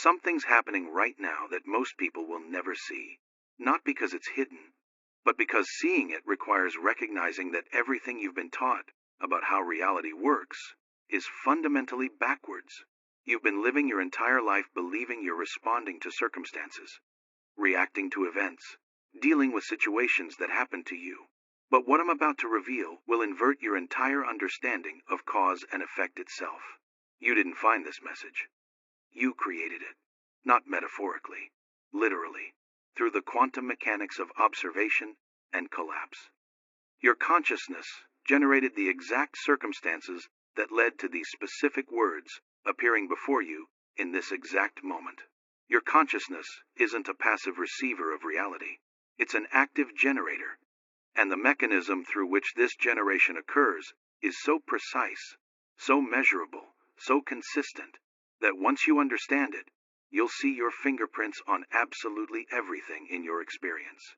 Something's happening right now that most people will never see. Not because it's hidden, but because seeing it requires recognizing that everything you've been taught about how reality works is fundamentally backwards. You've been living your entire life believing you're responding to circumstances, reacting to events, dealing with situations that happen to you. But what I'm about to reveal will invert your entire understanding of cause and effect itself. You didn't find this message. You created it, not metaphorically, literally, through the quantum mechanics of observation and collapse. Your consciousness generated the exact circumstances that led to these specific words appearing before you in this exact moment. Your consciousness isn't a passive receiver of reality. It's an active generator. And the mechanism through which this generation occurs is so precise, so measurable, so consistent, that once you understand it, you'll see your fingerprints on absolutely everything in your experience.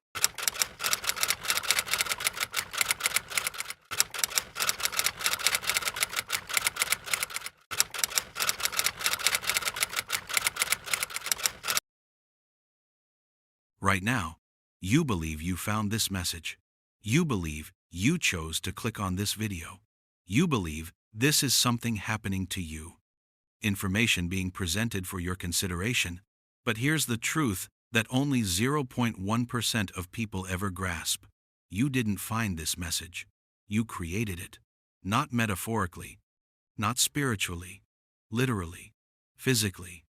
Right now, you believe you found this message. You believe you chose to click on this video. You believe this is something happening to you. Information being presented for your consideration. But here's the truth that only 0.1% of people ever grasp. You didn't find this message. You created it. Not metaphorically, not spiritually, literally, physically.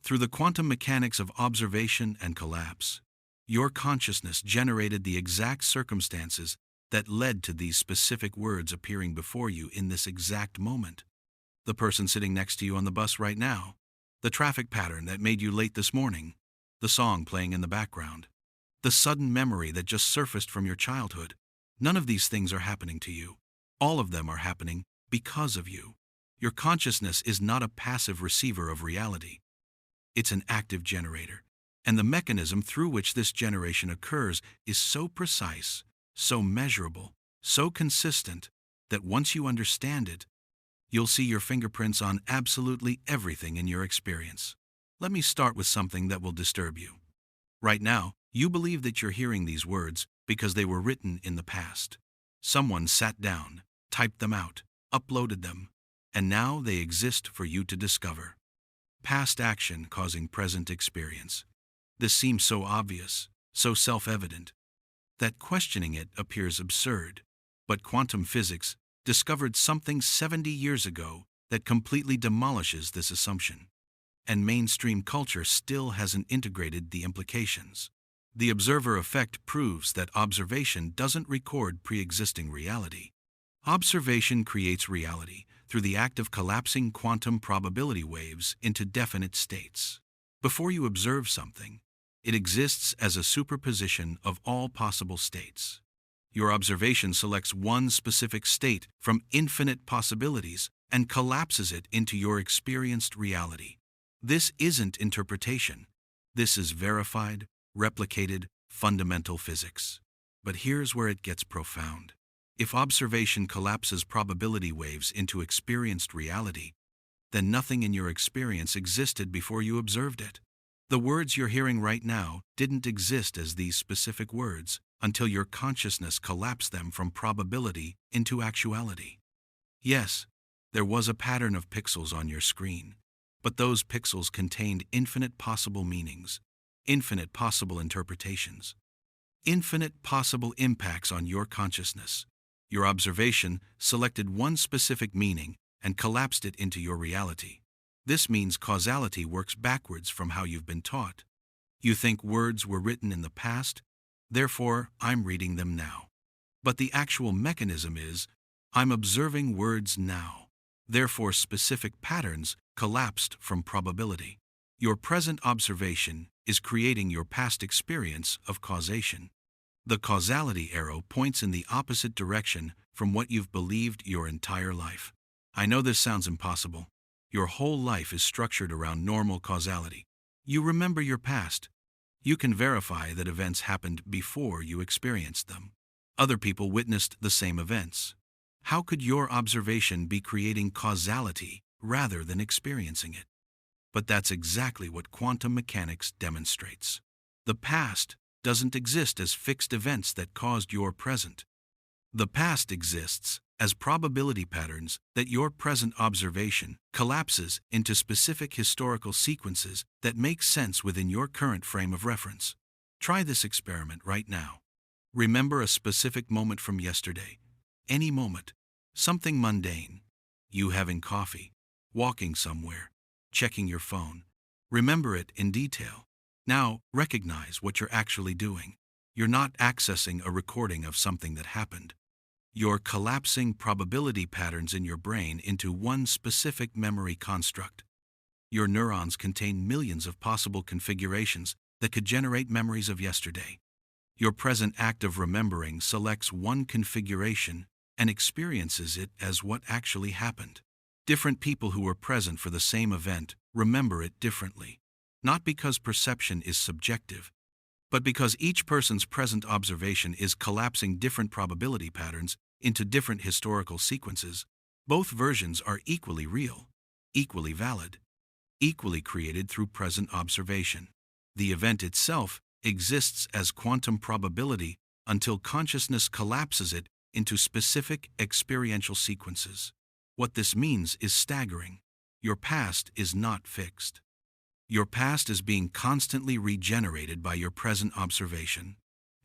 Through the quantum mechanics of observation and collapse. Your consciousness generated the exact circumstances that led to these specific words appearing before you in this exact moment. The person sitting next to you on the bus right now, the traffic pattern that made you late this morning, the song playing in the background, the sudden memory that just surfaced from your childhood. None of these things are happening to you. All of them are happening because of you. Your consciousness is not a passive receiver of reality. It's an active generator. And the mechanism through which this generation occurs is so precise, so measurable, so consistent, that once you understand it, you'll see your fingerprints on absolutely everything in your experience. Let me start with something that will disturb you. Right now, you believe that you're hearing these words because they were written in the past. Someone sat down, typed them out, uploaded them, and now they exist for you to discover. Past action causing present experience. This seems so obvious, so self-evident, that questioning it appears absurd. But quantum physics discovered something 70 years ago that completely demolishes this assumption. And mainstream culture still hasn't integrated the implications. The observer effect proves that observation doesn't record pre-existing reality. Observation creates reality through the act of collapsing quantum probability waves into definite states. Before you observe something, it exists as a superposition of all possible states. Your observation selects one specific state from infinite possibilities and collapses it into your experienced reality. This isn't interpretation. This is verified, replicated, fundamental physics. But here's where it gets profound. If observation collapses probability waves into experienced reality, then nothing in your experience existed before you observed it. The words you're hearing right now didn't exist as these specific words until your consciousness collapsed them from probability into actuality. Yes, there was a pattern of pixels on your screen, but those pixels contained infinite possible meanings, infinite possible interpretations, infinite possible impacts on your consciousness. Your observation selected one specific meaning and collapsed it into your reality. This means causality works backwards from how you've been taught. You think words were written in the past, therefore I'm reading them now. But the actual mechanism is, I'm observing words now. Therefore specific patterns collapsed from probability. Your present observation is creating your past experience of causation. The causality arrow points in the opposite direction from what you've believed your entire life. I know this sounds impossible. Your whole life is structured around normal causality. You remember your past. You can verify that events happened before you experienced them. Other people witnessed the same events. How could your observation be creating causality rather than experiencing it? But that's exactly what quantum mechanics demonstrates. The past doesn't exist as fixed events that caused your present. The past exists as probability patterns that your present observation collapses into specific historical sequences that make sense within your current frame of reference. Try this experiment right now. Remember a specific moment from yesterday. Any moment. Something mundane. You having coffee, walking somewhere, checking your phone. Remember it in detail. Now, recognize what you're actually doing. You're not accessing a recording of something that happened. You're collapsing probability patterns in your brain into one specific memory construct. Your neurons contain millions of possible configurations that could generate memories of yesterday. Your present act of remembering selects one configuration and experiences it as what actually happened. Different people who were present for the same event remember it differently, not because perception is subjective, but because each person's present observation is collapsing different probability patterns into different historical sequences. Both versions are equally real, equally valid, equally created through present observation. The event itself exists as quantum probability until consciousness collapses it into specific experiential sequences. What this means is staggering. Your past is not fixed. Your past is being constantly regenerated by your present observation.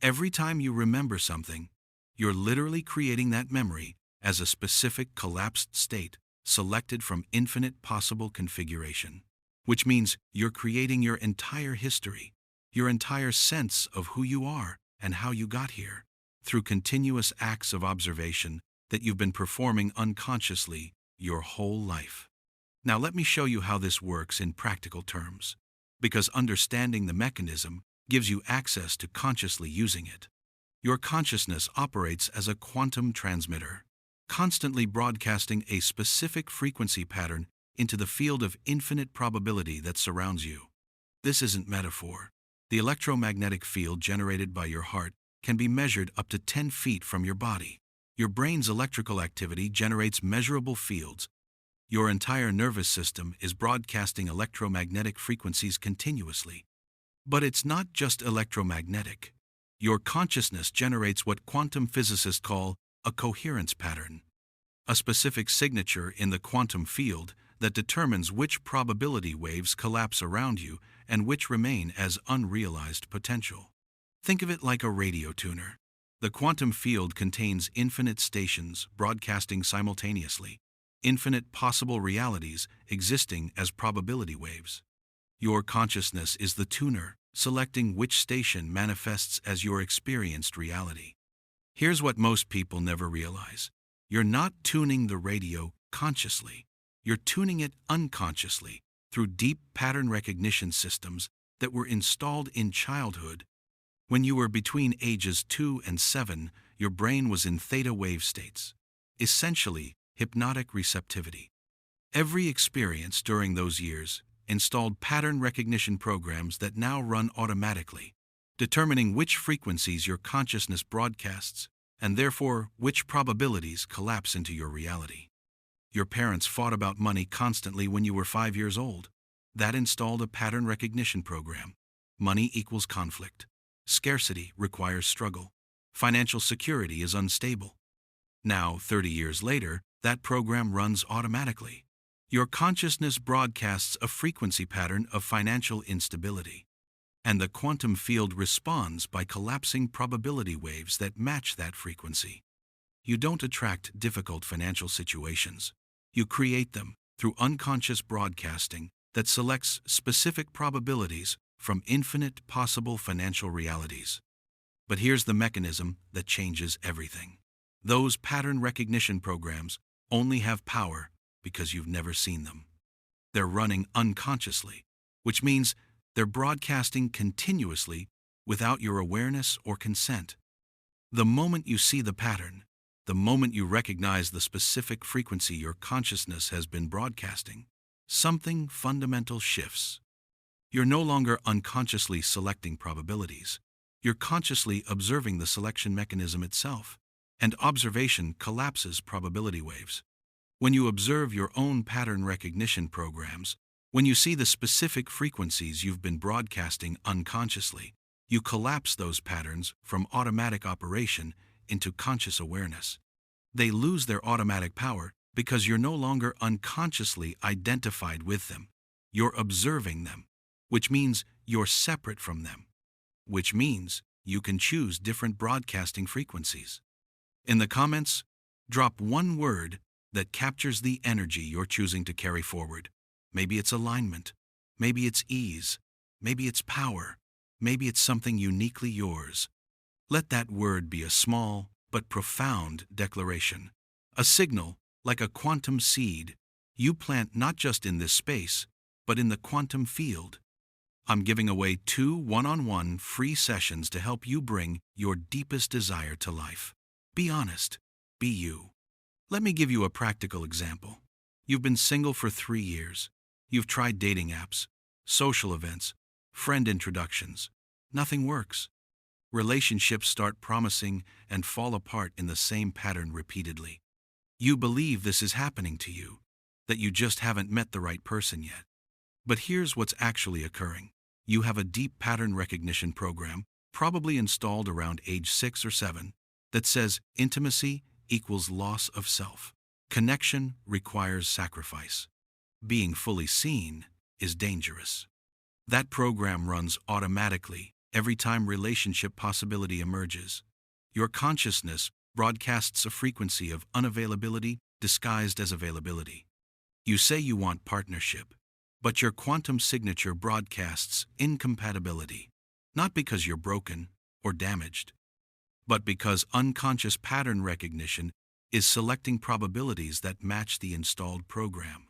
Every time you remember something, you're literally creating that memory as a specific collapsed state selected from infinite possible configuration, which means you're creating your entire history, your entire sense of who you are and how you got here, through continuous acts of observation that you've been performing unconsciously your whole life. Now let me show you how this works in practical terms, because understanding the mechanism gives you access to consciously using it. Your consciousness operates as a quantum transmitter, constantly broadcasting a specific frequency pattern into the field of infinite probability that surrounds you. This isn't metaphor. The electromagnetic field generated by your heart can be measured up to 10 feet from your body. Your brain's electrical activity generates measurable fields. Your entire nervous system is broadcasting electromagnetic frequencies continuously. But it's not just electromagnetic. Your consciousness generates what quantum physicists call a coherence pattern, a specific signature in the quantum field that determines which probability waves collapse around you and which remain as unrealized potential. Think of it like a radio tuner. The quantum field contains infinite stations broadcasting simultaneously, infinite possible realities existing as probability waves. Your consciousness is the tuner, selecting which station manifests as your experienced reality. Here's what most people never realize. You're not tuning the radio consciously. You're tuning it unconsciously through deep pattern recognition systems that were installed in childhood. When you were between ages 2 and 7, your brain was in theta wave states, essentially hypnotic receptivity. Every experience during those years installed pattern recognition programs that now run automatically, determining which frequencies your consciousness broadcasts, and therefore which probabilities collapse into your reality. Your parents fought about money constantly when you were 5 years old. That installed a pattern recognition program. Money equals conflict. Scarcity requires struggle. Financial security is unstable. Now, 30 years later, that program runs automatically. Your consciousness broadcasts a frequency pattern of financial instability, and the quantum field responds by collapsing probability waves that match that frequency. You don't attract difficult financial situations. You create them through unconscious broadcasting that selects specific probabilities from infinite possible financial realities. But here's the mechanism that changes everything. Those pattern recognition programs only have power because you've never seen them. They're running unconsciously, which means they're broadcasting continuously without your awareness or consent. The moment you see the pattern, the moment you recognize the specific frequency your consciousness has been broadcasting, something fundamental shifts. You're no longer unconsciously selecting probabilities. You're consciously observing the selection mechanism itself, and observation collapses probability waves. When you observe your own pattern recognition programs, When you see the specific frequencies you've been broadcasting unconsciously, you collapse those patterns from automatic operation into conscious awareness. They lose their automatic power because you're no longer unconsciously identified with them. You're observing them, which means you're separate from them, which means you can choose different broadcasting frequencies. In the comments, drop one word that captures the energy you're choosing to carry forward. Maybe it's alignment, maybe it's ease, maybe it's power, maybe it's something uniquely yours. Let that word be a small but profound declaration, a signal like a quantum seed you plant not just in this space, but in the quantum field. I'm giving away 2 one-on-one free sessions to help you bring your deepest desire to life. Be honest, be you. Let me give you a practical example. You've been single for 3 years. You've tried dating apps, social events, friend introductions. Nothing works. Relationships start promising and fall apart in the same pattern repeatedly. You believe this is happening to you, that you just haven't met the right person yet. But here's what's actually occurring. You have a deep pattern recognition program, probably installed around age 6 or 7, that says intimacy equals loss of self. Connection requires sacrifice. Being fully seen is dangerous. That program runs automatically every time relationship possibility emerges. Your consciousness broadcasts a frequency of unavailability disguised as availability. You say you want partnership, but your quantum signature broadcasts incompatibility, not because you're broken or damaged, but because unconscious pattern recognition is selecting probabilities that match the installed program.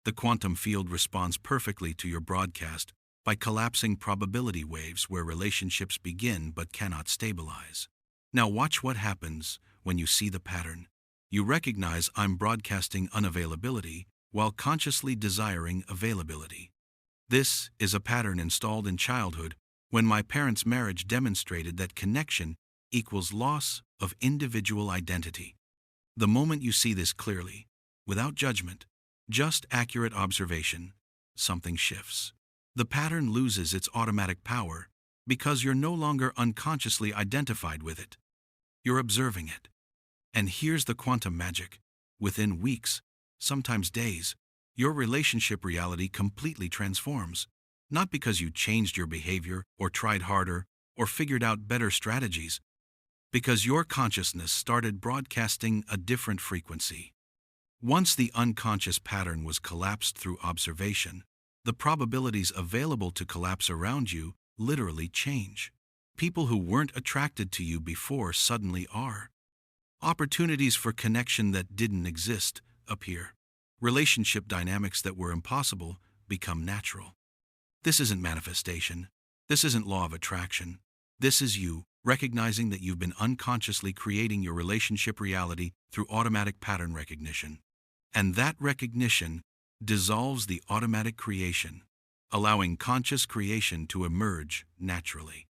The quantum field responds perfectly to your broadcast by collapsing probability waves where relationships begin but cannot stabilize. Now watch what happens when you see the pattern. You recognize I'm broadcasting unavailability while consciously desiring availability. This is a pattern installed in childhood when my parents' marriage demonstrated that connection equals loss of individual identity. The moment you see this clearly, without judgment, just accurate observation, something shifts. The pattern loses its automatic power because you're no longer unconsciously identified with it. You're observing it. And here's the quantum magic. Within weeks, sometimes days, your relationship reality completely transforms. Not because you changed your behavior or tried harder or figured out better strategies, because your consciousness started broadcasting a different frequency. Once the unconscious pattern was collapsed through observation, the probabilities available to collapse around you literally change. People who weren't attracted to you before suddenly are. Opportunities for connection that didn't exist appear. Relationship dynamics that were impossible become natural. This isn't manifestation. This isn't law of attraction. This is you recognizing that you've been unconsciously creating your relationship reality through automatic pattern recognition. And that recognition dissolves the automatic creation, allowing conscious creation to emerge naturally.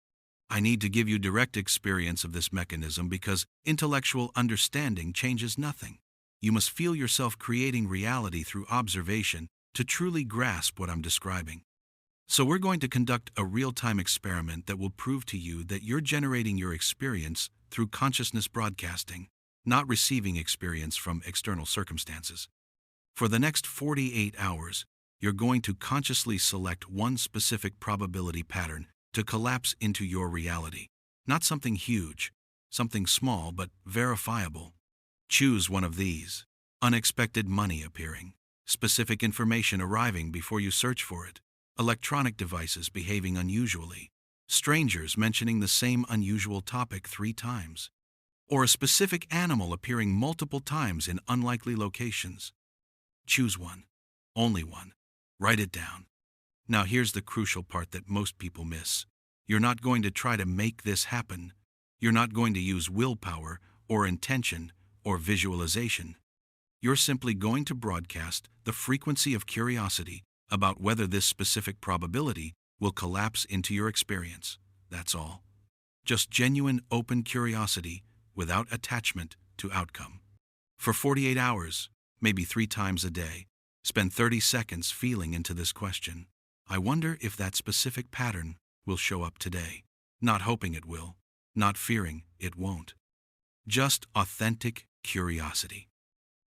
I need to give you direct experience of this mechanism because intellectual understanding changes nothing. You must feel yourself creating reality through observation to truly grasp what I'm describing. So we're going to conduct a real-time experiment that will prove to you that you're generating your experience through consciousness broadcasting, not receiving experience from external circumstances. For the next 48 hours, you're going to consciously select one specific probability pattern to collapse into your reality. Not something huge, something small but verifiable. Choose one of these. Unexpected money appearing. Specific information arriving before you search for it. Electronic devices behaving unusually. Strangers mentioning the same unusual topic 3 times. Or a specific animal appearing multiple times in unlikely locations. Choose one. Only one. Write it down. Now here's the crucial part that most people miss. You're not going to try to make this happen. You're not going to use willpower or intention or visualization. You're simply going to broadcast the frequency of curiosity about whether this specific probability will collapse into your experience. That's all. Just genuine, open curiosity without attachment to outcome. For 48 hours, maybe 3 times a day, Spend 30 seconds feeling into this question. I wonder if that specific pattern will show up today. Not hoping it will, not fearing it won't. Just authentic curiosity.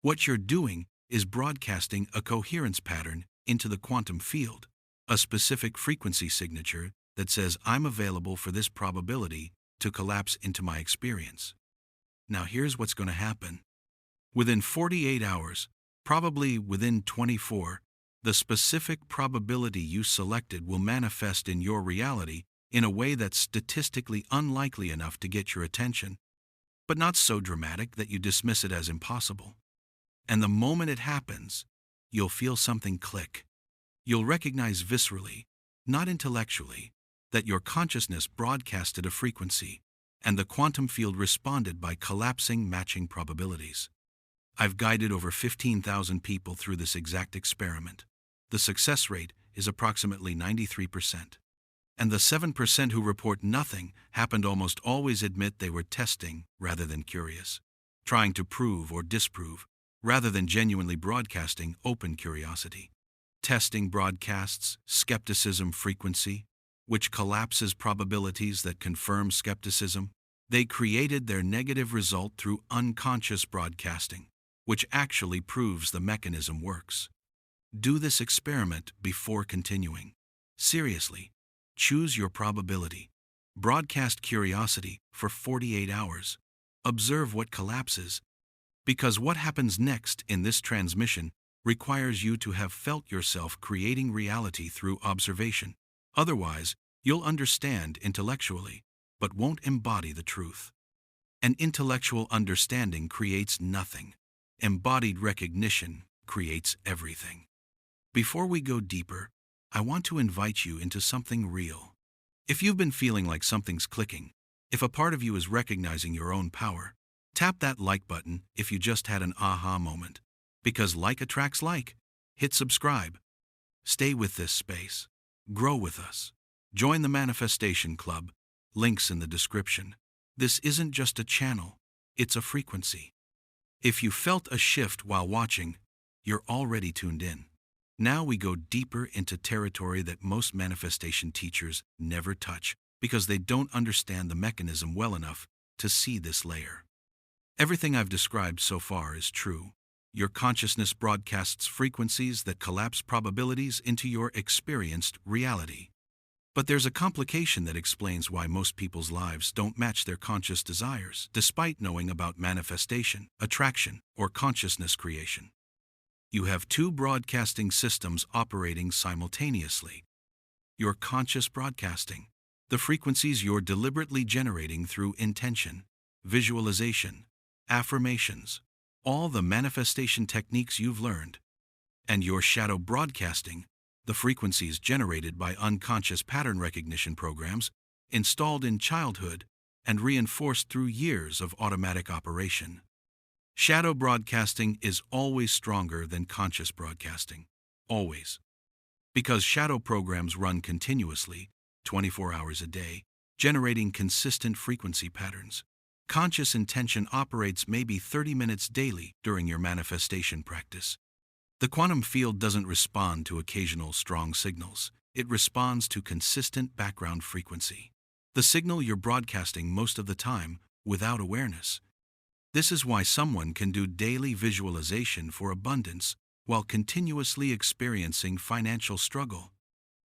What you're doing is broadcasting a coherence pattern into the quantum field, a specific frequency signature that says I'm available for this probability to collapse into my experience. Now here's what's going to happen. Within 48 hours, probably within 24, the specific probability you selected will manifest in your reality in a way that's statistically unlikely enough to get your attention, but not so dramatic that you dismiss it as impossible. And the moment it happens, you'll feel something click. You'll recognize viscerally, not intellectually, that your consciousness broadcasted a frequency, and the quantum field responded by collapsing matching probabilities. I've guided over 15,000 people through this exact experiment. The success rate is approximately 93%. And the 7% who report nothing happened almost always admit they were testing rather than curious, trying to prove or disprove rather than genuinely broadcasting open curiosity. Testing broadcasts skepticism frequency, which collapses probabilities that confirm skepticism. They created their negative result through unconscious broadcasting, which actually proves the mechanism works. Do this experiment before continuing. Seriously, choose your probability. Broadcast curiosity for 48 hours. Observe what collapses. Because what happens next in this transmission requires you to have felt yourself creating reality through observation. Otherwise, you'll understand intellectually, but won't embody the truth. An intellectual understanding creates nothing. Embodied recognition creates everything. Before we go deeper, I want to invite you into something real. If you've been feeling like something's clicking, if a part of you is recognizing your own power, tap that like button if you just had an aha moment. Because like attracts like. Hit subscribe. Stay with this space. Grow with us. Join the Manifestation Club. Links in the description. This isn't just a channel, it's a frequency. If you felt a shift while watching, you're already tuned in. Now we go deeper into territory that most manifestation teachers never touch because they don't understand the mechanism well enough to see this layer. Everything I've described so far is true. Your consciousness broadcasts frequencies that collapse probabilities into your experienced reality. But there's a complication that explains why most people's lives don't match their conscious desires, despite knowing about manifestation, attraction, or consciousness creation. You have two broadcasting systems operating simultaneously. Your conscious broadcasting, the frequencies you're deliberately generating through intention, visualization, affirmations, all the manifestation techniques you've learned, and your shadow broadcasting, the frequencies generated by unconscious pattern recognition programs installed in childhood and reinforced through years of automatic operation. Shadow broadcasting is always stronger than conscious broadcasting. Always. Because shadow programs run continuously, 24 hours a day, generating consistent frequency patterns. Conscious intention operates maybe 30 minutes daily during your manifestation practice. The quantum field doesn't respond to occasional strong signals. It responds to consistent background frequency. The signal you're broadcasting most of the time without awareness. This is why someone can do daily visualization for abundance while continuously experiencing financial struggle.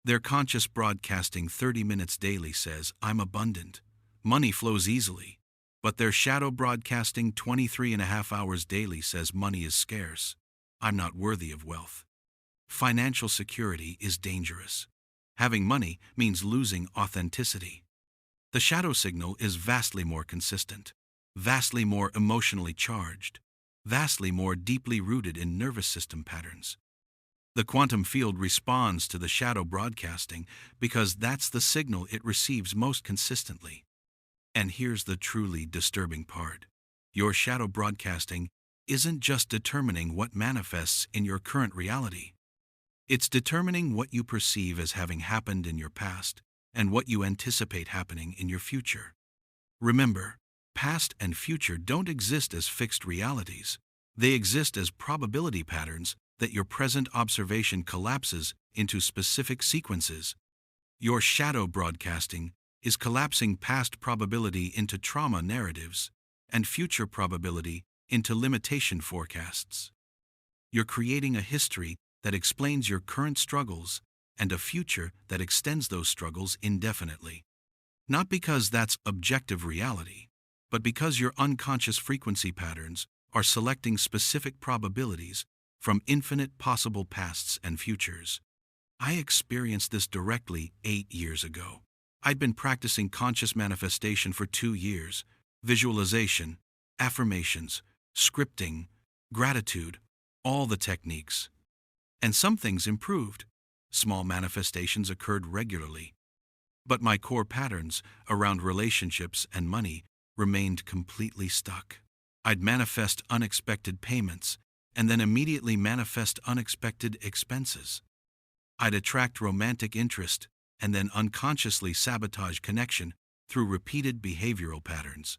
Their conscious broadcasting 30 minutes daily says, I'm abundant. Money flows easily. But their shadow broadcasting 23.5 hours daily says money is scarce. I'm not worthy of wealth. Financial security is dangerous. Having money means losing authenticity. The shadow signal is vastly more consistent, vastly more emotionally charged, vastly more deeply rooted in nervous system patterns. The quantum field responds to the shadow broadcasting because that's the signal it receives most consistently. And here's the truly disturbing part. Your shadow broadcasting isn't just determining what manifests in your current reality. It's determining what you perceive as having happened in your past and what you anticipate happening in your future. Remember, past and future don't exist as fixed realities. They exist as probability patterns that your present observation collapses into specific sequences. Your shadow broadcasting is collapsing past probability into trauma narratives and future probability into limitation forecasts. You're creating a history that explains your current struggles and a future that extends those struggles indefinitely. Not because that's objective reality, but because your unconscious frequency patterns are selecting specific probabilities from infinite possible pasts and futures. I experienced this directly 8 years ago. I'd been practicing conscious manifestation for 2 years, visualization, affirmations, scripting, gratitude, all the techniques. And some things improved. Small manifestations occurred regularly. But my core patterns around relationships and money remained completely stuck. I'd manifest unexpected payments and then immediately manifest unexpected expenses. I'd attract romantic interest and then unconsciously sabotage connection through repeated behavioral patterns.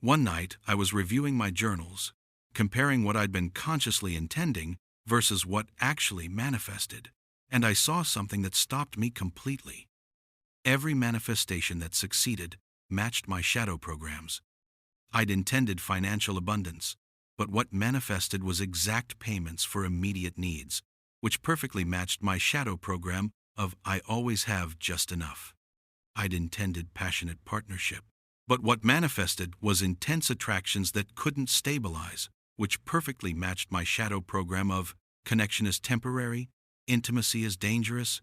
One night, I was reviewing my journals, comparing what I'd been consciously intending versus what actually manifested, and I saw something that stopped me completely. Every manifestation that succeeded matched my shadow programs. I'd intended financial abundance, but what manifested was exact payments for immediate needs, which perfectly matched my shadow program of I always have just enough. I'd intended passionate partnership, but what manifested was intense attractions that couldn't stabilize, which perfectly matched my shadow program of connection is temporary, intimacy is dangerous.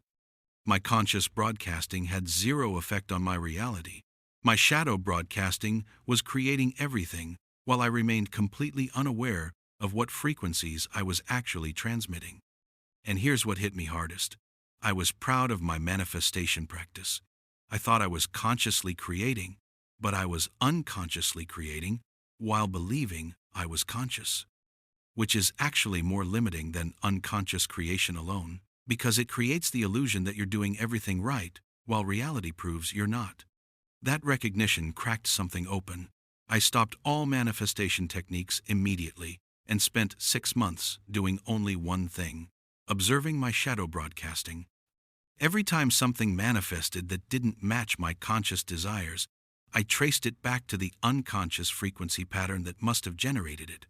My conscious broadcasting had zero effect on my reality. My shadow broadcasting was creating everything while I remained completely unaware of what frequencies I was actually transmitting. And here's what hit me hardest. I was proud of my manifestation practice. I thought I was consciously creating, but I was unconsciously creating while believing I was conscious, which is actually more limiting than unconscious creation alone, because it creates the illusion that you're doing everything right, while reality proves you're not. That recognition cracked something open. I stopped all manifestation techniques immediately and spent 6 months doing only one thing: observing my shadow broadcasting. Every time something manifested that didn't match my conscious desires, I traced it back to the unconscious frequency pattern that must have generated it.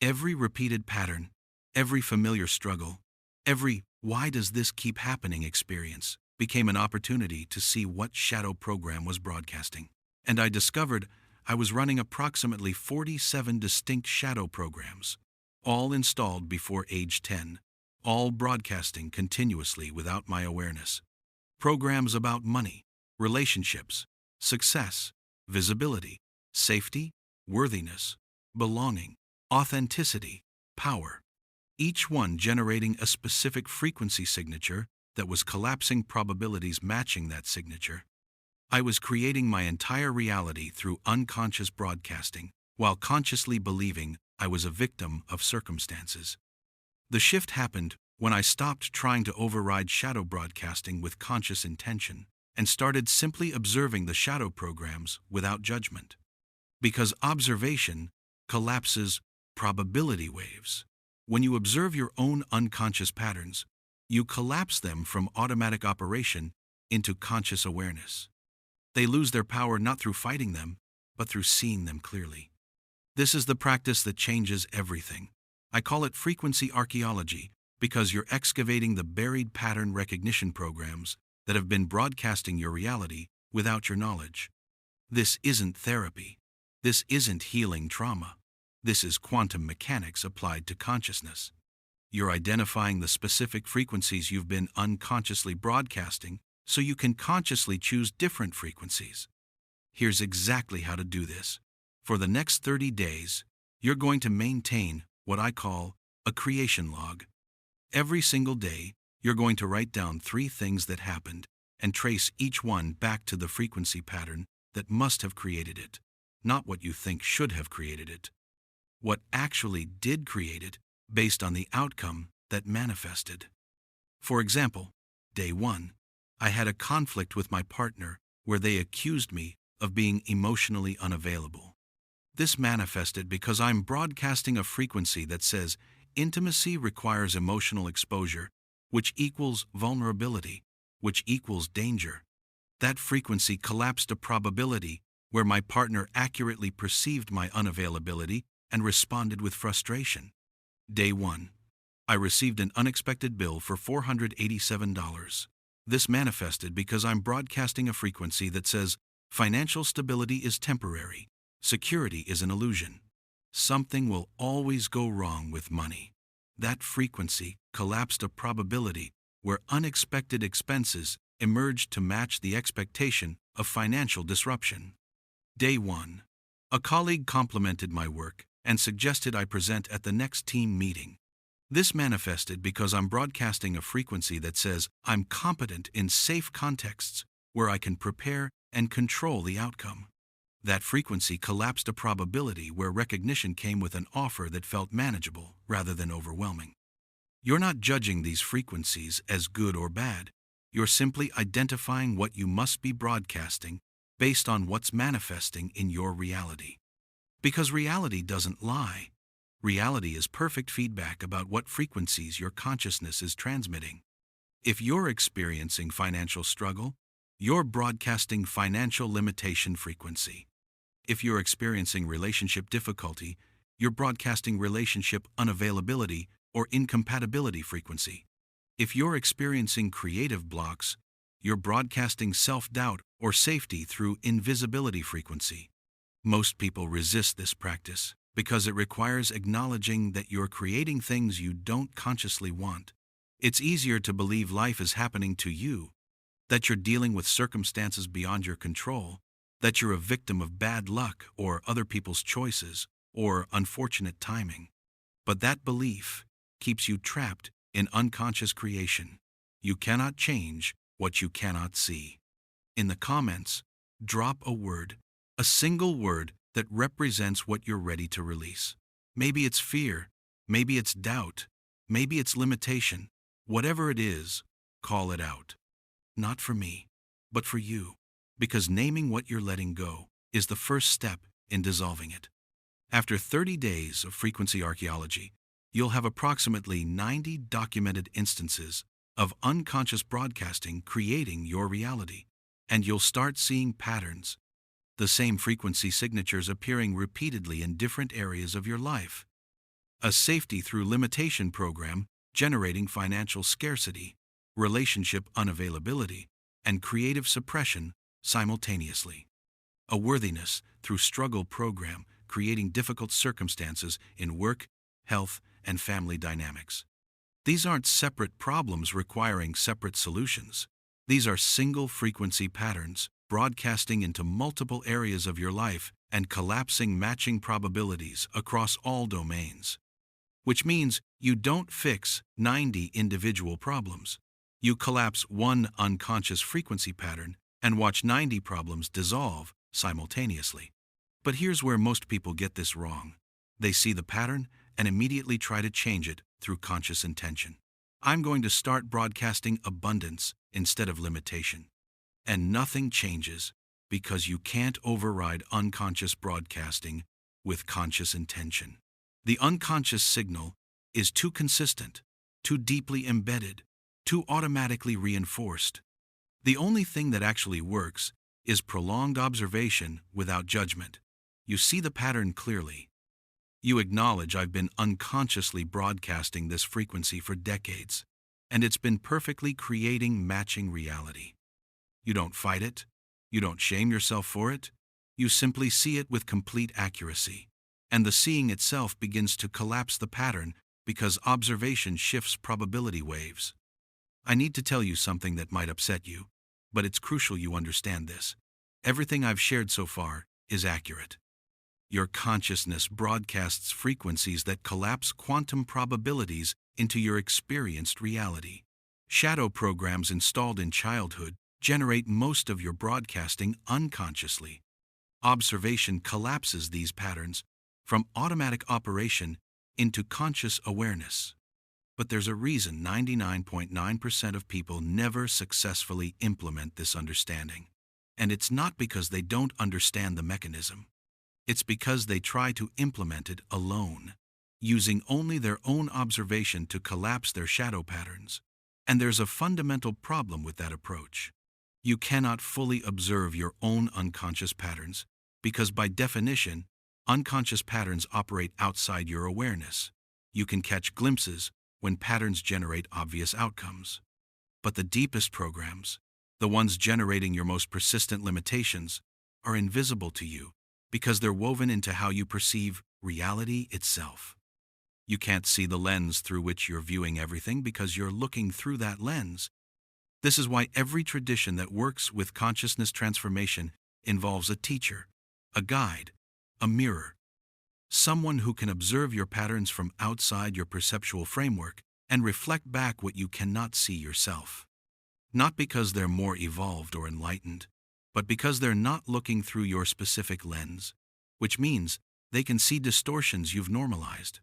Every repeated pattern, every familiar struggle, every "why does this keep happening" experience became an opportunity to see what shadow program was broadcasting. And I discovered I was running approximately 47 distinct shadow programs, all installed before age 10, all broadcasting continuously without my awareness. Programs about money, relationships, success, visibility, safety, worthiness, belonging, authenticity, power. Each one generating a specific frequency signature that was collapsing probabilities matching that signature. I was creating my entire reality through unconscious broadcasting, while consciously believing I was a victim of circumstances. The shift happened when I stopped trying to override shadow broadcasting with conscious intention and started simply observing the shadow programs without judgment. Because observation collapses probability waves. When you observe your own unconscious patterns, you collapse them from automatic operation into conscious awareness. They lose their power not through fighting them, but through seeing them clearly. This is the practice that changes everything. I call it frequency archaeology because you're excavating the buried pattern recognition programs that have been broadcasting your reality without your knowledge. This isn't therapy. This isn't healing trauma. This is quantum mechanics applied to consciousness. You're identifying the specific frequencies you've been unconsciously broadcasting so you can consciously choose different frequencies. Here's exactly how to do this. For the next 30 days, you're going to maintain what I call a creation log. Every single day, you're going to write down 3 things that happened and trace each one back to the frequency pattern that must have created it, not what you think should have created it. What actually did create it based on the outcome that manifested. For example, day 1, I had a conflict with my partner where they accused me of being emotionally unavailable. This manifested because I'm broadcasting a frequency that says, intimacy requires emotional exposure, which equals vulnerability, which equals danger. That frequency collapsed a probability where my partner accurately perceived my unavailability and responded with frustration. Day 1. I received an unexpected bill for $487. This manifested because I'm broadcasting a frequency that says, financial stability is temporary, security is an illusion. Something will always go wrong with money. That frequency collapsed a probability where unexpected expenses emerged to match the expectation of financial disruption. Day 1. A colleague complimented my work and suggested I present at the next team meeting. This manifested because I'm broadcasting a frequency that says I'm competent in safe contexts where I can prepare and control the outcome. That frequency collapsed a probability where recognition came with an offer that felt manageable rather than overwhelming. You're not judging these frequencies as good or bad. You're simply identifying what you must be broadcasting based on what's manifesting in your reality. Because reality doesn't lie. Reality is perfect feedback about what frequencies your consciousness is transmitting. If you're experiencing financial struggle, you're broadcasting financial limitation frequency. If you're experiencing relationship difficulty, you're broadcasting relationship unavailability or incompatibility frequency. If you're experiencing creative blocks, you're broadcasting self-doubt or safety through invisibility frequency. Most people resist this practice because it requires acknowledging that you're creating things you don't consciously want. It's easier to believe life is happening to you, that you're dealing with circumstances beyond your control, that you're a victim of bad luck or other people's choices or unfortunate timing. But that belief keeps you trapped in unconscious creation. You cannot change what you cannot see. In the comments, drop a word, a single word that represents what you're ready to release. Maybe it's fear, maybe it's doubt, maybe it's limitation. Whatever it is, call it out. Not for me, but for you. Because naming what you're letting go is the first step in dissolving it. After 30 days of frequency archaeology, you'll have approximately 90 documented instances of unconscious broadcasting creating your reality, and you'll start seeing patterns, the same frequency signatures appearing repeatedly in different areas of your life. A safety through limitation program generating financial scarcity, relationship unavailability, and creative suppression simultaneously. A worthiness through struggle program creating difficult circumstances in work, health, and family dynamics. These aren't separate problems requiring separate solutions. These are single frequency patterns broadcasting into multiple areas of your life and collapsing matching probabilities across all domains. Which means you don't fix 90 individual problems. You collapse one unconscious frequency pattern and watch 90 problems dissolve simultaneously. But here's where most people get this wrong. They see the pattern and immediately try to change it through conscious intention. I'm going to start broadcasting abundance instead of limitation. And nothing changes because you can't override unconscious broadcasting with conscious intention. The unconscious signal is too consistent, too deeply embedded, too automatically reinforced. The only thing that actually works is prolonged observation without judgment. You see the pattern clearly. You acknowledge I've been unconsciously broadcasting this frequency for decades, and it's been perfectly creating matching reality. You don't fight it. You don't shame yourself for it. You simply see it with complete accuracy. And the seeing itself begins to collapse the pattern because observation shifts probability waves. I need to tell you something that might upset you, but it's crucial you understand this. Everything I've shared so far is accurate. Your consciousness broadcasts frequencies that collapse quantum probabilities into your experienced reality. Shadow programs installed in childhood generate most of your broadcasting unconsciously. Observation collapses these patterns from automatic operation into conscious awareness. But there's a reason 99.9% of people never successfully implement this understanding. And it's not because they don't understand the mechanism. It's because they try to implement it alone. using only their own observation to collapse their shadow patterns. And there's a fundamental problem with that approach. You cannot fully observe your own unconscious patterns because, by definition, unconscious patterns operate outside your awareness. You can catch glimpses when patterns generate obvious outcomes. But the deepest programs, the ones generating your most persistent limitations, are invisible to you because they're woven into how you perceive reality itself. You can't see the lens through which you're viewing everything because you're looking through that lens. This is why every tradition that works with consciousness transformation involves a teacher, a guide, a mirror, someone who can observe your patterns from outside your perceptual framework and reflect back what you cannot see yourself. Not because they're more evolved or enlightened, but because they're not looking through your specific lens, which means they can see distortions you've normalized.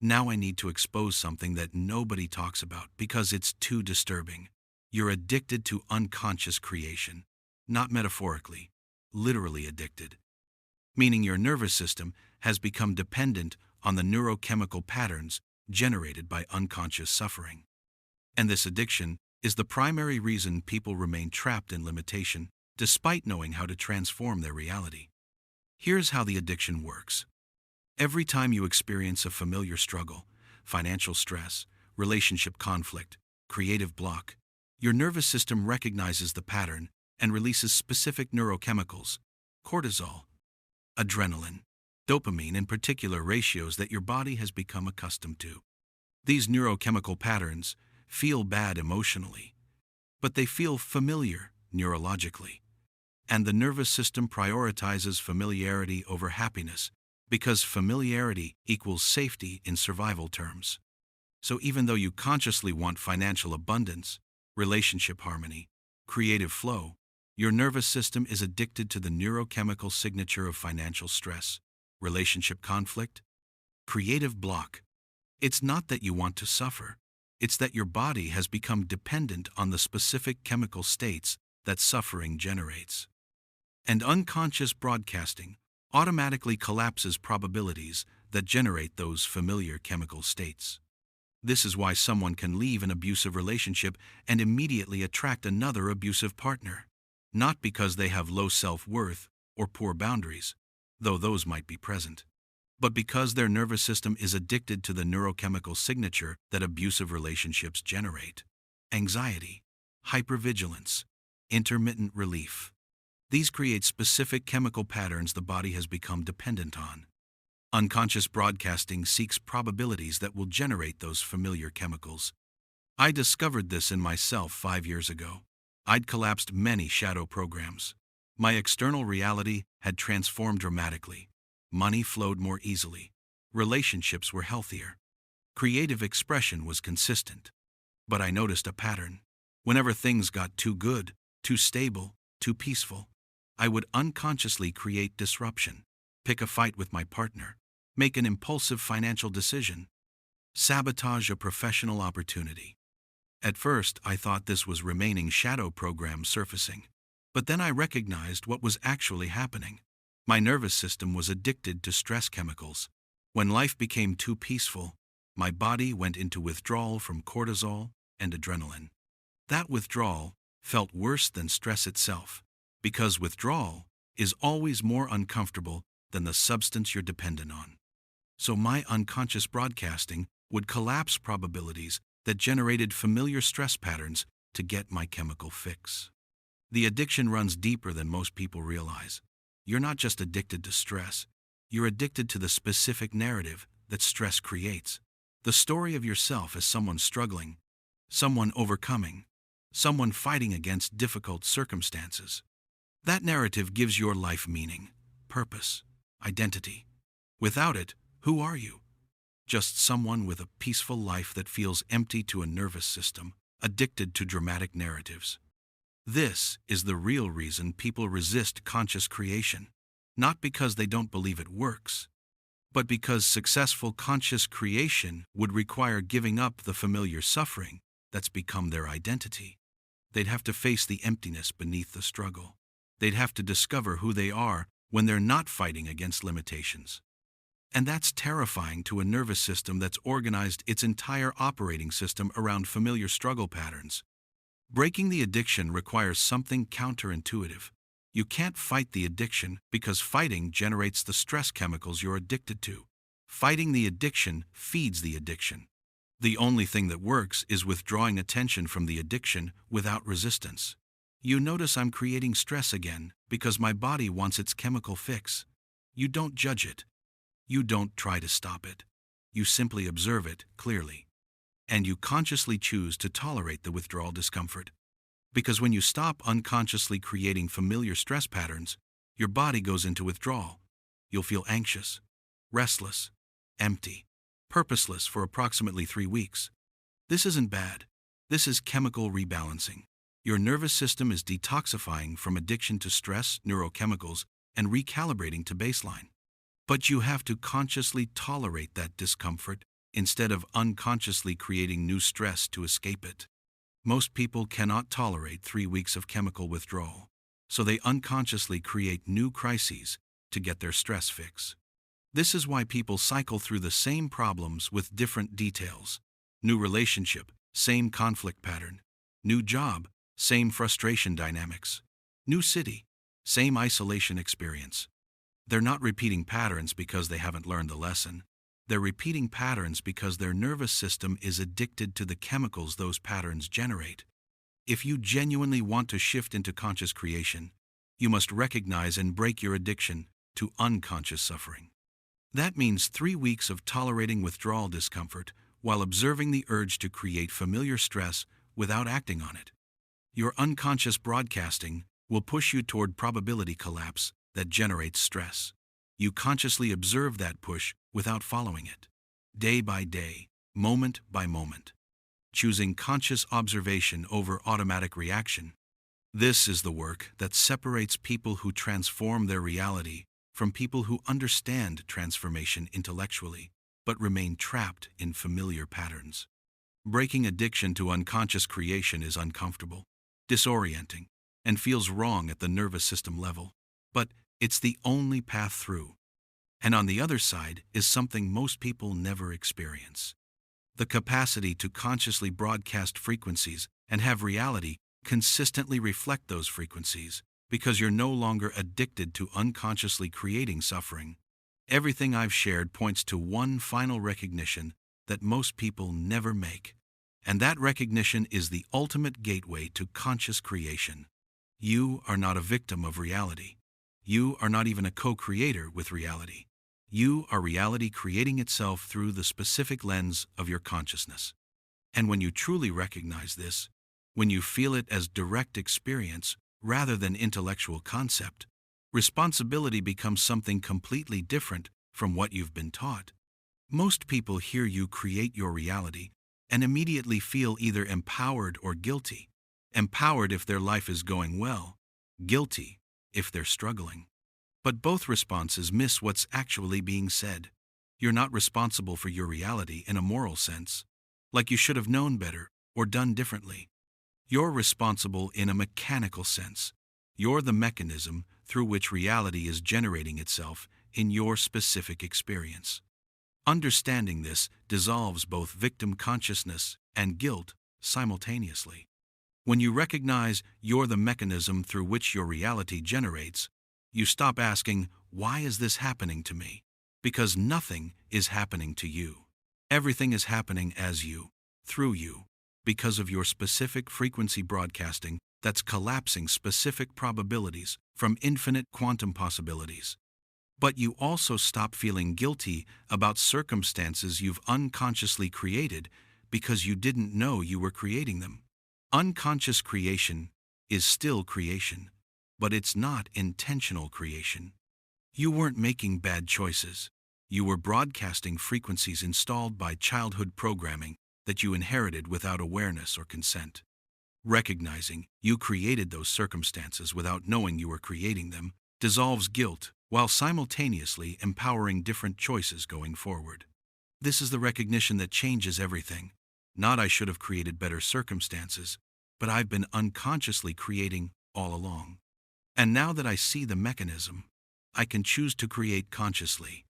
Now I need to expose something that nobody talks about because it's too disturbing. You're addicted to unconscious creation, not metaphorically, literally addicted. Meaning your nervous system has become dependent on the neurochemical patterns generated by unconscious suffering. And this addiction is the primary reason people remain trapped in limitation, despite knowing how to transform their reality. Here's how the addiction works. Every time you experience a familiar struggle, financial stress, relationship conflict, creative block, your nervous system recognizes the pattern and releases specific neurochemicals, cortisol, adrenaline, dopamine in particular ratios that your body has become accustomed to. These neurochemical patterns feel bad emotionally, but they feel familiar neurologically. And the nervous system prioritizes familiarity over happiness because familiarity equals safety in survival terms. So even though you consciously want financial abundance, relationship harmony, creative flow, your nervous system is addicted to the neurochemical signature of financial stress, relationship conflict, creative block. It's not that you want to suffer, it's that your body has become dependent on the specific chemical states that suffering generates. And unconscious broadcasting automatically collapses probabilities that generate those familiar chemical states. This is why someone can leave an abusive relationship and immediately attract another abusive partner. Not because they have low self-worth or poor boundaries, though those might be present, but because their nervous system is addicted to the neurochemical signature that abusive relationships generate: anxiety, hypervigilance, intermittent relief. These create specific chemical patterns the body has become dependent on. Unconscious broadcasting seeks probabilities that will generate those familiar chemicals. I discovered this in myself 5 years ago. I'd collapsed many shadow programs. My external reality had transformed dramatically. Money flowed more easily. Relationships were healthier. Creative expression was consistent. But I noticed a pattern. Whenever things got too good, too stable, too peaceful, I would unconsciously create disruption, pick a fight with my partner, make an impulsive financial decision, sabotage a professional opportunity. At first, I thought this was remaining shadow program surfacing, but then I recognized what was actually happening. My nervous system was addicted to stress chemicals. When life became too peaceful, my body went into withdrawal from cortisol and adrenaline. That withdrawal felt worse than stress itself, because withdrawal is always more uncomfortable than the substance you're dependent on. So my unconscious broadcasting would collapse probabilities that generated familiar stress patterns to get my chemical fix. The addiction runs deeper than most people realize. You're not just addicted to stress, you're addicted to the specific narrative that stress creates. The story of yourself as someone struggling, someone overcoming, someone fighting against difficult circumstances. That narrative gives your life meaning, purpose, identity. Without it, who are you? Just someone with a peaceful life that feels empty to a nervous system, addicted to dramatic narratives. This is the real reason people resist conscious creation, not because they don't believe it works, but because successful conscious creation would require giving up the familiar suffering that's become their identity. They'd have to face the emptiness beneath the struggle. They'd have to discover who they are when they're not fighting against limitations. And that's terrifying to a nervous system that's organized its entire operating system around familiar struggle patterns. Breaking the addiction requires something counterintuitive. You can't fight the addiction because fighting generates the stress chemicals you're addicted to. Fighting the addiction feeds the addiction. The only thing that works is withdrawing attention from the addiction without resistance. You notice I'm creating stress again because my body wants its chemical fix. You don't judge it. You don't try to stop it. You simply observe it clearly. And you consciously choose to tolerate the withdrawal discomfort. Because when you stop unconsciously creating familiar stress patterns, your body goes into withdrawal. You'll feel anxious, restless, empty, purposeless for approximately 3 weeks. This isn't bad. This is chemical rebalancing. Your nervous system is detoxifying from addiction to stress, neurochemicals, and recalibrating to baseline. But you have to consciously tolerate that discomfort instead of unconsciously creating new stress to escape it. Most people cannot tolerate 3 weeks of chemical withdrawal, so they unconsciously create new crises to get their stress fix. This is why people cycle through the same problems with different details. New relationship, same conflict pattern. New job, same frustration dynamics. New city, same isolation experience. They're not repeating patterns because they haven't learned the lesson. They're repeating patterns because their nervous system is addicted to the chemicals those patterns generate. If you genuinely want to shift into conscious creation, you must recognize and break your addiction to unconscious suffering. That means 3 weeks of tolerating withdrawal discomfort while observing the urge to create familiar stress without acting on it. Your unconscious broadcasting will push you toward probability collapse that generates stress. You consciously observe that push without following it. Day by day, moment by moment. Choosing conscious observation over automatic reaction. This is the work that separates people who transform their reality from people who understand transformation intellectually, but remain trapped in familiar patterns. Breaking addiction to unconscious creation is uncomfortable, disorienting, and feels wrong at the nervous system level. But it's the only path through. And on the other side is something most people never experience. The capacity to consciously broadcast frequencies and have reality consistently reflect those frequencies, because you're no longer addicted to unconsciously creating suffering. Everything I've shared points to one final recognition that most people never make. And that recognition is the ultimate gateway to conscious creation. You are not a victim of reality. You are not even a co-creator with reality. You are reality creating itself through the specific lens of your consciousness. And when you truly recognize this, when you feel it as direct experience rather than intellectual concept, responsibility becomes something completely different from what you've been taught. Most people hear you create your reality and immediately feel either empowered or guilty. Empowered if their life is going well, guilty if they're struggling. But both responses miss what's actually being said. You're not responsible for your reality in a moral sense, like you should have known better or done differently. You're responsible in a mechanical sense. You're the mechanism through which reality is generating itself in your specific experience. Understanding this dissolves both victim consciousness and guilt simultaneously. When you recognize you're the mechanism through which your reality generates, you stop asking, "Why is this happening to me?" Because nothing is happening to you. Everything is happening as you, through you, because of your specific frequency broadcasting that's collapsing specific probabilities from infinite quantum possibilities. But you also stop feeling guilty about circumstances you've unconsciously created because you didn't know you were creating them. Unconscious creation is still creation, but it's not intentional creation. You weren't making bad choices. You were broadcasting frequencies installed by childhood programming that you inherited without awareness or consent. Recognizing you created those circumstances without knowing you were creating them dissolves guilt while simultaneously empowering different choices going forward. This is the recognition that changes everything. Not I should have created better circumstances, but I've been unconsciously creating all along. And now that I see the mechanism, I can choose to create consciously.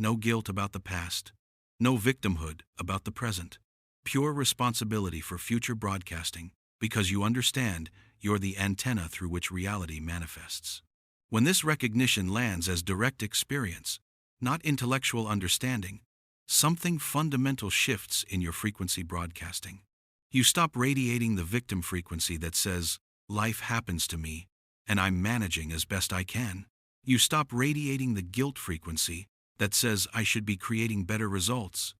no guilt about the past, no victimhood about the present. Pure responsibility for future broadcasting, because you understand you're the antenna through which reality manifests. When this recognition lands as direct experience, not intellectual understanding, something fundamental shifts in your frequency broadcasting. You stop radiating the victim frequency that says, life happens to me, and I'm managing as best I can. You stop radiating the guilt frequency that says I should be creating better results.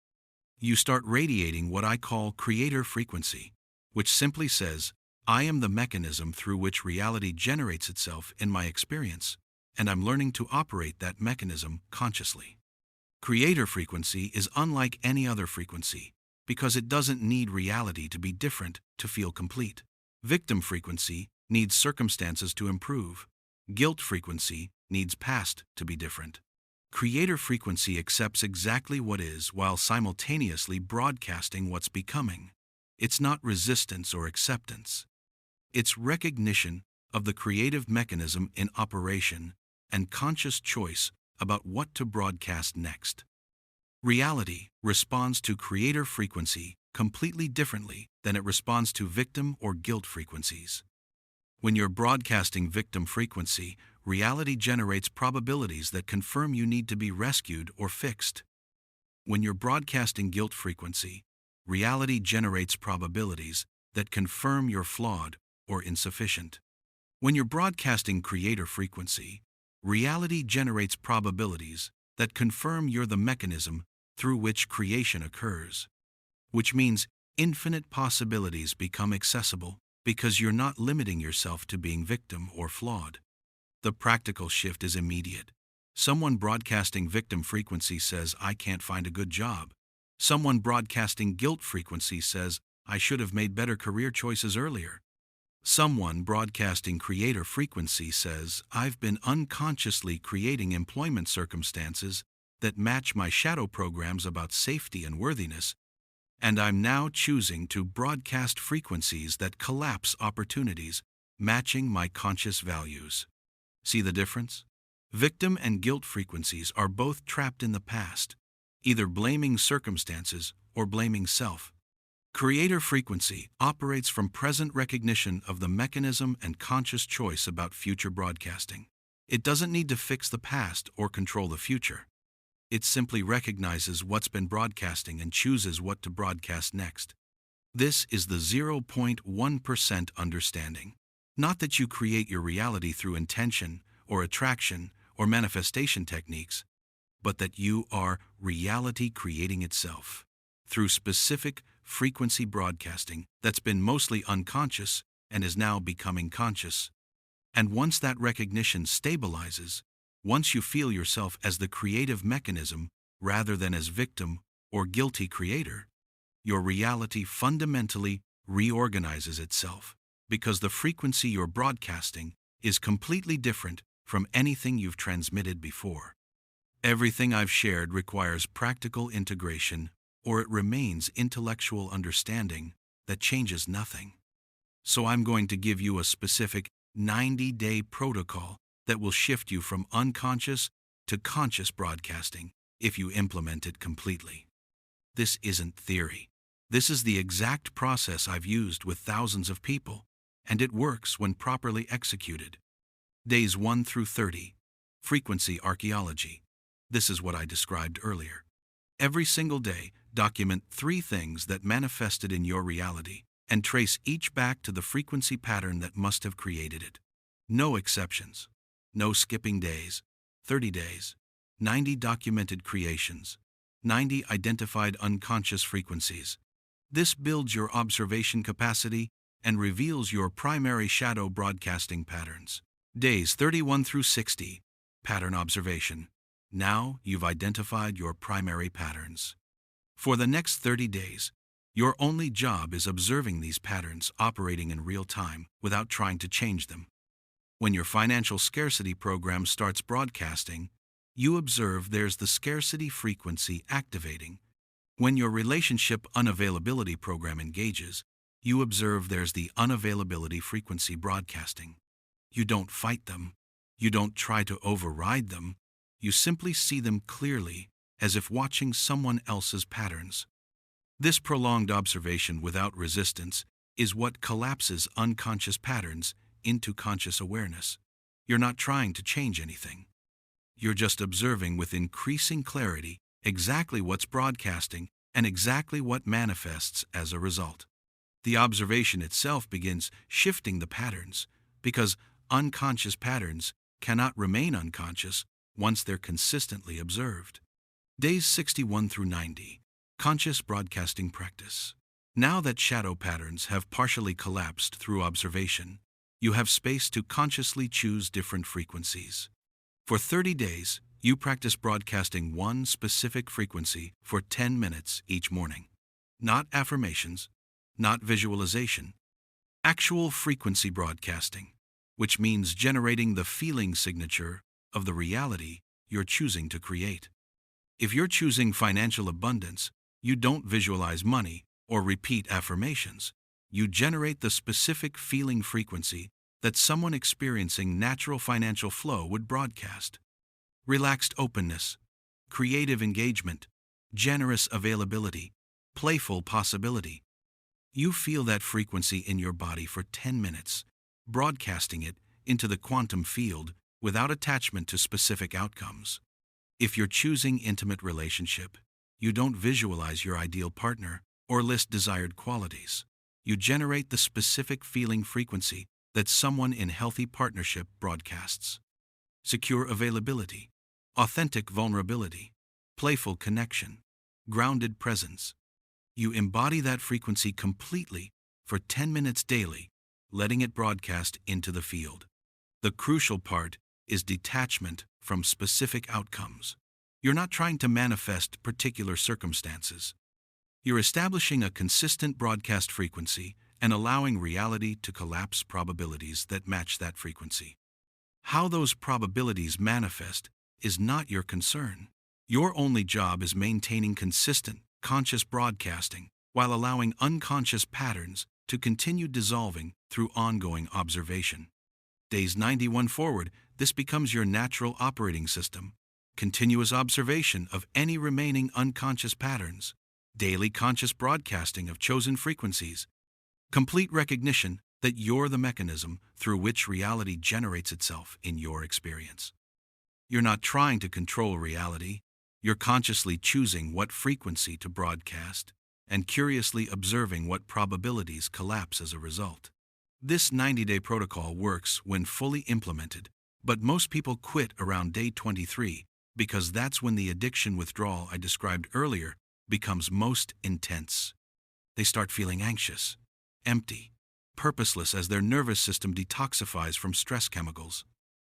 You start radiating what I call creator frequency, which simply says, I am the mechanism through which reality generates itself in my experience, and I'm learning to operate that mechanism consciously. Creator frequency is unlike any other frequency, because it doesn't need reality to be different to feel complete. Victim frequency needs circumstances to improve. Guilt frequency needs past to be different. Creator frequency accepts exactly what is while simultaneously broadcasting what's becoming. It's not resistance or acceptance. It's recognition of the creative mechanism in operation and conscious choice about what to broadcast next. Reality responds to creator frequency completely differently than it responds to victim or guilt frequencies. When you're broadcasting victim frequency, reality generates probabilities that confirm you need to be rescued or fixed. When you're broadcasting guilt frequency, reality generates probabilities that confirm you're flawed or insufficient. When you're broadcasting creator frequency, reality generates probabilities that confirm you're the mechanism through which creation occurs, which means infinite possibilities become accessible because you're not limiting yourself to being victim or flawed. The practical shift is immediate. Someone broadcasting victim frequency says, I can't find a good job. Someone broadcasting guilt frequency says, I should have made better career choices earlier. Someone broadcasting creator frequency says, I've been unconsciously creating employment circumstances that match my shadow programs about safety and worthiness, and I'm now choosing to broadcast frequencies that collapse opportunities, matching my conscious values. See the difference? Victim and guilt frequencies are both trapped in the past, either blaming circumstances or blaming self. Creator frequency operates from present recognition of the mechanism and conscious choice about future broadcasting. It doesn't need to fix the past or control the future. It simply recognizes what's been broadcasting and chooses what to broadcast next. This is the 0.1% understanding. Not that you create your reality through intention or attraction or manifestation techniques, but that you are reality creating itself through specific frequency broadcasting that's been mostly unconscious and is now becoming conscious. And once that recognition stabilizes, once you feel yourself as the creative mechanism rather than as victim or guilty creator, your reality fundamentally reorganizes itself because the frequency you're broadcasting is completely different from anything you've transmitted before. Everything I've shared requires practical integration, or it remains intellectual understanding that changes nothing. So I'm going to give you a specific 90-day protocol that will shift you from unconscious to conscious broadcasting if you implement it completely. This isn't theory. This is the exact process I've used with thousands of people, and it works when properly executed. Days 1 through 30. Frequency archaeology. This is what I described earlier. Every single day, document 3 things that manifested in your reality and trace each back to the frequency pattern that must have created it. No exceptions. No skipping days. 30 days. 90 documented creations. 90 identified unconscious frequencies. This builds your observation capacity and reveals your primary shadow broadcasting patterns. Days 31 through 60. Pattern observation. Now you've identified your primary patterns. For the next 30 days, your only job is observing these patterns operating in real time without trying to change them. When your financial scarcity program starts broadcasting, you observe there's the scarcity frequency activating. When your relationship unavailability program engages, you observe there's the unavailability frequency broadcasting. You don't fight them. You don't try to override them. You simply see them clearly as if watching someone else's patterns. This prolonged observation without resistance is what collapses unconscious patterns into conscious awareness. You're not trying to change anything. You're just observing with increasing clarity exactly what's broadcasting and exactly what manifests as a result. The observation itself begins shifting the patterns, because unconscious patterns cannot remain unconscious once they're consistently observed. Days 61 through 90. Conscious broadcasting practice. Now that shadow patterns have partially collapsed through observation, you have space to consciously choose different frequencies. For 30 days, you practice broadcasting one specific frequency for 10 minutes each morning. Not affirmations, not visualization. Actual frequency broadcasting, which means generating the feeling signature of the reality you're choosing to create. If you're choosing financial abundance, you don't visualize money or repeat affirmations. You generate the specific feeling frequency that someone experiencing natural financial flow would broadcast. Relaxed openness, creative engagement, generous availability, playful possibility. You feel that frequency in your body for 10 minutes, broadcasting it into the quantum field without attachment to specific outcomes. If you're choosing intimate relationship, you don't visualize your ideal partner or list desired qualities. You generate the specific feeling frequency that someone in healthy partnership broadcasts. Secure availability, authentic vulnerability, playful connection, grounded presence. You embody that frequency completely for 10 minutes daily, letting it broadcast into the field. The crucial part is detachment from specific outcomes. You're not trying to manifest particular circumstances. You're establishing a consistent broadcast frequency and allowing reality to collapse probabilities that match that frequency. How those probabilities manifest is not your concern. Your only job is maintaining consistent, conscious broadcasting while allowing unconscious patterns to continue dissolving through ongoing observation. Days 91 forward, this becomes your natural operating system. Continuous observation of any remaining unconscious patterns. Daily conscious broadcasting of chosen frequencies. Complete recognition that you're the mechanism through which reality generates itself in your experience. You're not trying to control reality. You're consciously choosing what frequency to broadcast and curiously observing what probabilities collapse as a result. This 90-day protocol works when fully implemented, but most people quit around day 23 because that's when the addiction withdrawal I described earlier becomes most intense. They start feeling anxious, empty, purposeless as their nervous system detoxifies from stress chemicals.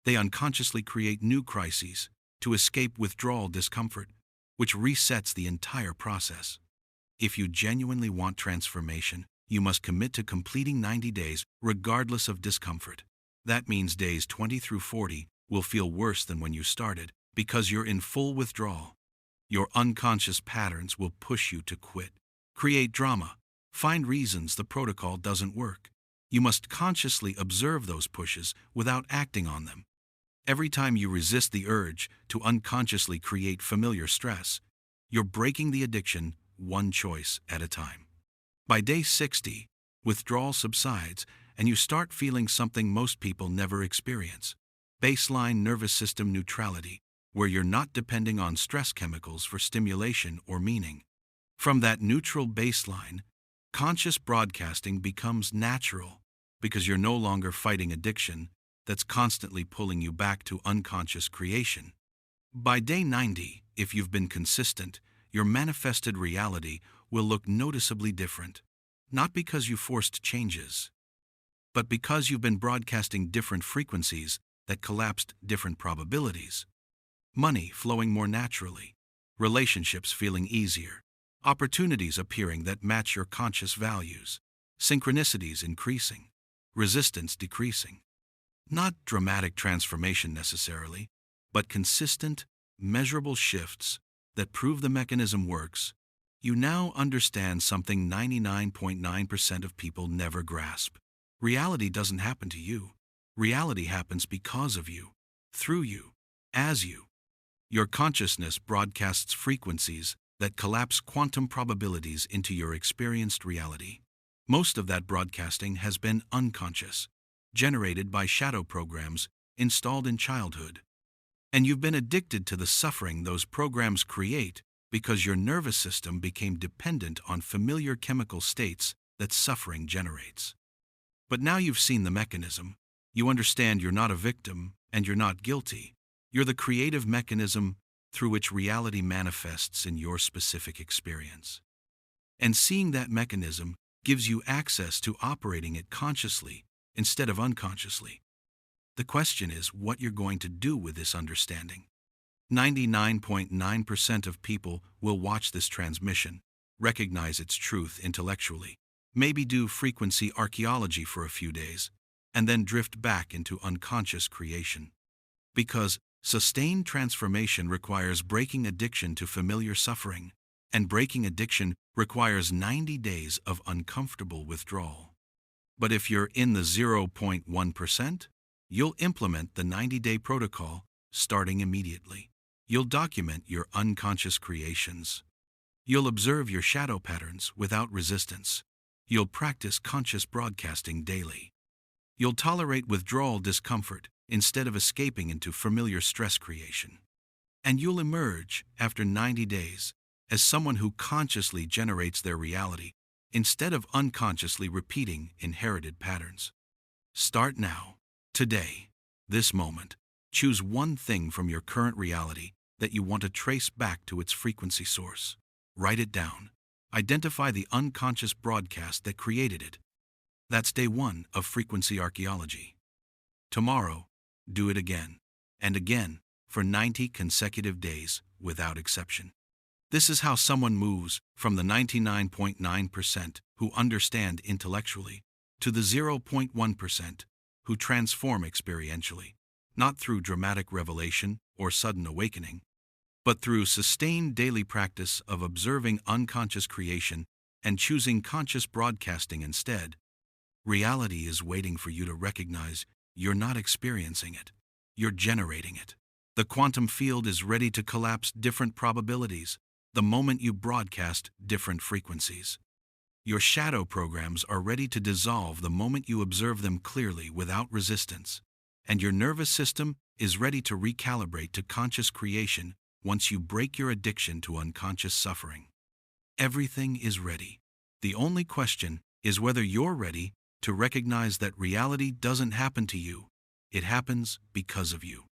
They unconsciously create new crises to escape withdrawal discomfort, which resets the entire process. If you genuinely want transformation, you must commit to completing 90 days regardless of discomfort. That means days 20 through 40 will feel worse than when you started because you're in full withdrawal. Your unconscious patterns will push you to quit, create drama, find reasons the protocol doesn't work. You must consciously observe those pushes without acting on them. Every time you resist the urge to unconsciously create familiar stress, you're breaking the addiction one choice at a time. By day 60, withdrawal subsides and you start feeling something most people never experience: baseline nervous system neutrality, where you're not depending on stress chemicals for stimulation or meaning. From that neutral baseline, conscious broadcasting becomes natural because you're no longer fighting addiction that's constantly pulling you back to unconscious creation. By day 90, if you've been consistent, your manifested reality will look noticeably different, not because you forced changes, but because you've been broadcasting different frequencies that collapsed different probabilities. Money flowing more naturally, relationships feeling easier, opportunities appearing that match your conscious values, synchronicities increasing, resistance decreasing. Not dramatic transformation necessarily, but consistent, measurable shifts that prove the mechanism works. You now understand something 99.9% of people never grasp. Reality doesn't happen to you. Reality happens because of you, through you, as you. Your consciousness broadcasts frequencies that collapse quantum probabilities into your experienced reality. Most of that broadcasting has been unconscious, generated by shadow programs installed in childhood. And you've been addicted to the suffering those programs create because your nervous system became dependent on familiar chemical states that suffering generates. But now you've seen the mechanism. You understand you're not a victim and you're not guilty. You're the creative mechanism through which reality manifests in your specific experience. And seeing that mechanism gives you access to operating it consciously instead of unconsciously. The question is what you're going to do with this understanding. 99.9% of people will watch this transmission, recognize its truth intellectually, maybe do frequency archaeology for a few days, and then drift back into unconscious creation. Because sustained transformation requires breaking addiction to familiar suffering, and breaking addiction requires 90 days of uncomfortable withdrawal. But if you're in the 0.1%, you'll implement the 90-day protocol starting immediately. You'll document your unconscious creations. You'll observe your shadow patterns without resistance. You'll practice conscious broadcasting daily. You'll tolerate withdrawal discomfort instead of escaping into familiar stress creation. And you'll emerge, after 90 days, as someone who consciously generates their reality instead of unconsciously repeating inherited patterns. Start now, today, this moment. Choose one thing from your current reality that you want to trace back to its frequency source. Write it down. Identify the unconscious broadcast that created it. That's day 1 of frequency archaeology. Tomorrow, do it again and again for 90 consecutive days without exception. This is how someone moves from the 99.9% who understand intellectually to the 0.1% who transform experientially, not through dramatic revelation or sudden awakening, but through sustained daily practice of observing unconscious creation and choosing conscious broadcasting instead. Reality is waiting for you to recognize you're not experiencing it, you're generating it. The quantum field is ready to collapse different probabilities the moment you broadcast different frequencies. Your shadow programs are ready to dissolve the moment you observe them clearly without resistance, and your nervous system is ready to recalibrate to conscious creation once you break your addiction to unconscious suffering. Everything is ready. The only question is whether you're ready to recognize that reality doesn't happen to you, it happens because of you.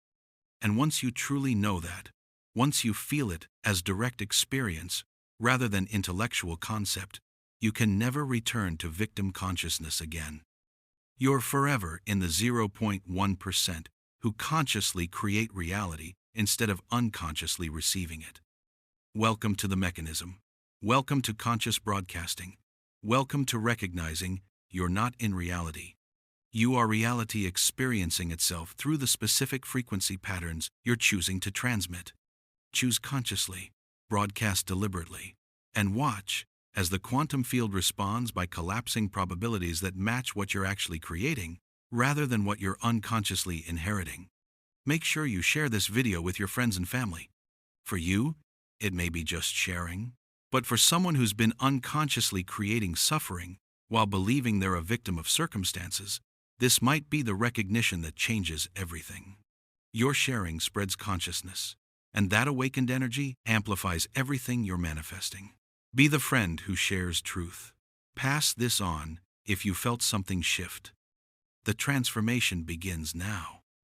And once you truly know that, once you feel it as direct experience rather than intellectual concept, you can never return to victim consciousness again. You're forever in the 0.1% who consciously create reality instead of unconsciously receiving it. Welcome to the mechanism. Welcome to conscious broadcasting. Welcome to recognizing you're not in reality. You are reality experiencing itself through the specific frequency patterns you're choosing to transmit. Choose consciously, broadcast deliberately, and watch as the quantum field responds by collapsing probabilities that match what you're actually creating rather than what you're unconsciously inheriting. Make sure you share this video with your friends and family. For you, it may be just sharing, but for someone who's been unconsciously creating suffering while believing they're a victim of circumstances, this might be the recognition that changes everything. Your sharing spreads consciousness, and that awakened energy amplifies everything you're manifesting. Be the friend who shares truth. Pass this on if you felt something shift. The transformation begins now.